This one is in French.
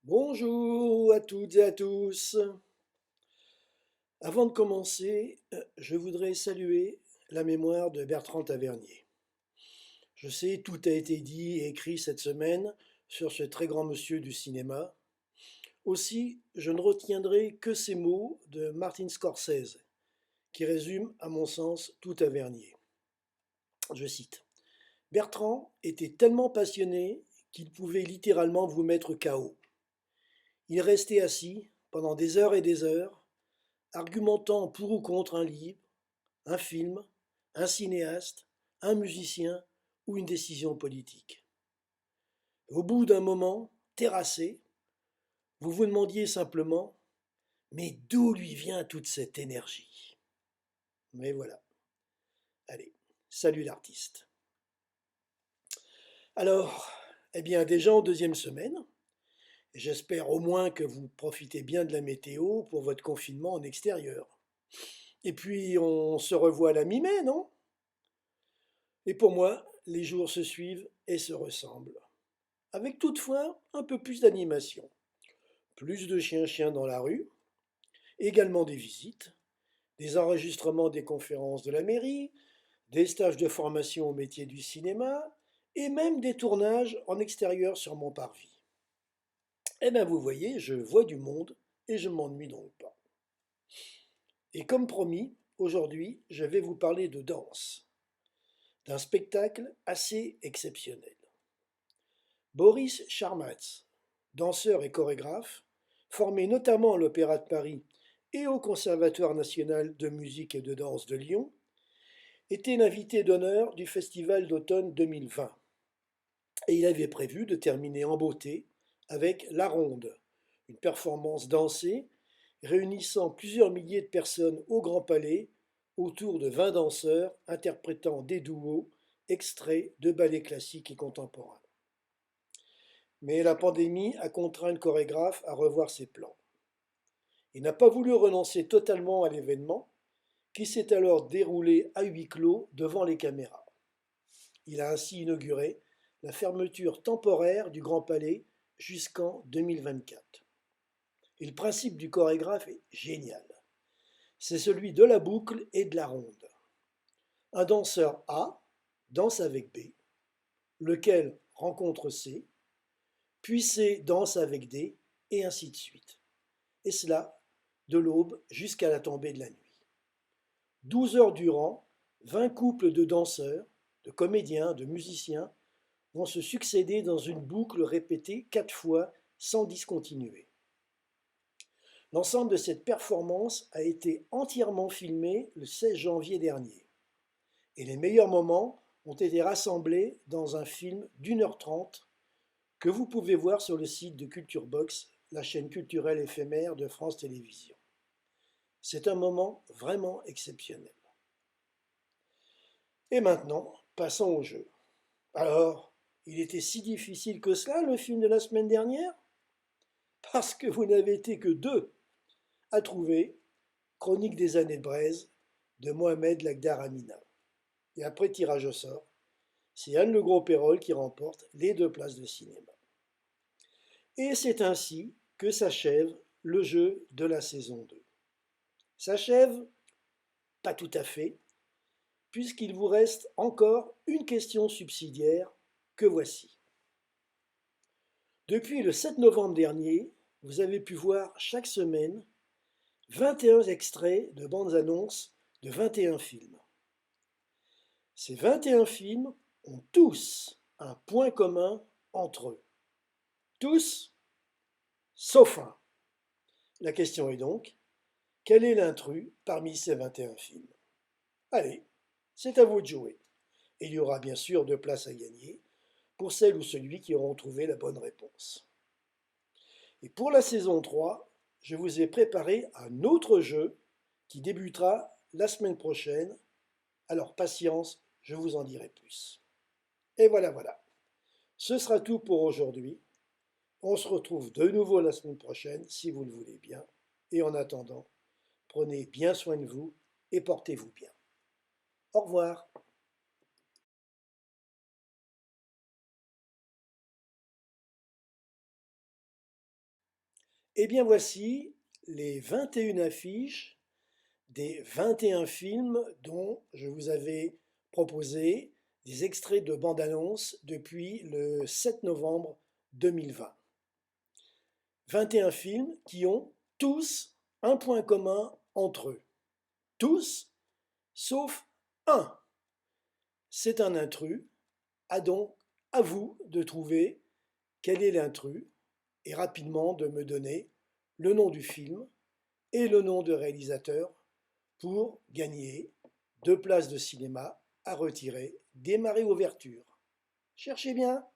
Bonjour à toutes et à tous. Avant de commencer, je voudrais saluer la mémoire de Bertrand Tavernier. Je sais, tout a été dit et écrit cette semaine sur ce très grand monsieur du cinéma. Aussi, je ne retiendrai que ces mots de Martin Scorsese, qui résument, à mon sens, tout Tavernier. Je cite: Bertrand était tellement passionné qu'il pouvait littéralement vous mettre KO. Il restait assis pendant des heures et des heures, argumentant pour ou contre un livre, un film, un cinéaste, un musicien ou une décision politique. Au bout d'un moment, terrassé, vous vous demandiez simplement: mais d'où lui vient toute cette énergie? Mais voilà, allez, salut l'artiste. Alors, eh bien déjà en deuxième semaine, j'espère au moins que vous profitez bien de la météo pour votre confinement en extérieur. Et puis on se revoit à la mi-mai, non? Et pour moi, les jours se suivent et se ressemblent, avec toutefois un peu plus d'animation. Plus de chiens-chiens dans la rue, également des visites, des enregistrements des conférences de la mairie, des stages de formation au métier du cinéma, et même des tournages en extérieur sur mon parvis. Eh bien vous voyez, je vois du monde et je m'ennuie donc pas. Et comme promis, aujourd'hui, je vais vous parler de danse, d'un spectacle assez exceptionnel. Boris Charmatz, danseur et chorégraphe, formé notamment à l'Opéra de Paris et au Conservatoire national de musique et de danse de Lyon, était l'invité d'honneur du Festival d'automne 2020. Et il avait prévu de terminer en beauté avec La Ronde, une performance dansée réunissant plusieurs milliers de personnes au Grand Palais autour de 20 danseurs interprétant des duos extraits de ballets classiques et contemporains. Mais la pandémie a contraint le chorégraphe à revoir ses plans. Il n'a pas voulu renoncer totalement à l'événement, qui s'est alors déroulé à huis clos devant les caméras. Il a ainsi inauguré la fermeture temporaire du Grand Palais jusqu'en 2024. Et le principe du chorégraphe est génial. C'est celui de la boucle et de la ronde. Un danseur A danse avec B, lequel rencontre C, puis C danse avec D, et ainsi de suite. Et cela de l'aube jusqu'à la tombée de la nuit. 12 heures durant, 20 couples de danseurs, de comédiens, de musiciens vont se succéder dans une boucle répétée 4 fois sans discontinuer. L'ensemble de cette performance a été entièrement filmé le 16 janvier dernier. Et les meilleurs moments ont été rassemblés dans un film d'1h30 que vous pouvez voir sur le site de Culture Box, la chaîne culturelle éphémère de France Télévisions. C'est un moment vraiment exceptionnel. Et maintenant, passons au jeu. Alors, il était si difficile que cela, le film de la semaine dernière? Parce que vous n'avez été que deux à trouver Chronique des années de braise de Mohamed Lagdar Amina. Et après tirage au sort, c'est Anne Le Gros-Pérol qui remporte les 2 places de cinéma. Et c'est ainsi que s'achève le jeu de la saison 2. S'achève? Pas tout à fait, puisqu'il vous reste encore une question subsidiaire que voici. Depuis le 7 novembre dernier, vous avez pu voir chaque semaine 21 extraits de bandes annonces de 21 films. Ces 21 films ont tous un point commun entre eux. Tous, sauf un. La question est donc, quel est l'intrus parmi ces 21 films? Allez, c'est à vous de jouer. Et il y aura bien sûr 2 places à gagner pour celle ou celui qui auront trouvé la bonne réponse. Et pour la saison 3, je vous ai préparé un autre jeu qui débutera la semaine prochaine. Alors patience, je vous en dirai plus. Et voilà. Ce sera tout pour aujourd'hui. On se retrouve de nouveau la semaine prochaine, si vous le voulez bien. Et en attendant, prenez bien soin de vous et portez-vous bien. Au revoir. Eh bien voici les 21 affiches des 21 films dont je vous avais proposé des extraits de bande-annonce depuis le 7 novembre 2020. 21 films qui ont tous un point commun entre eux. Tous, sauf un. C'est un intrus. Donc à vous de trouver quel est l'intrus et rapidement de me donner le nom du film et le nom de réalisateur pour gagner 2 places de cinéma à retirer dès marée ouverture. Cherchez bien!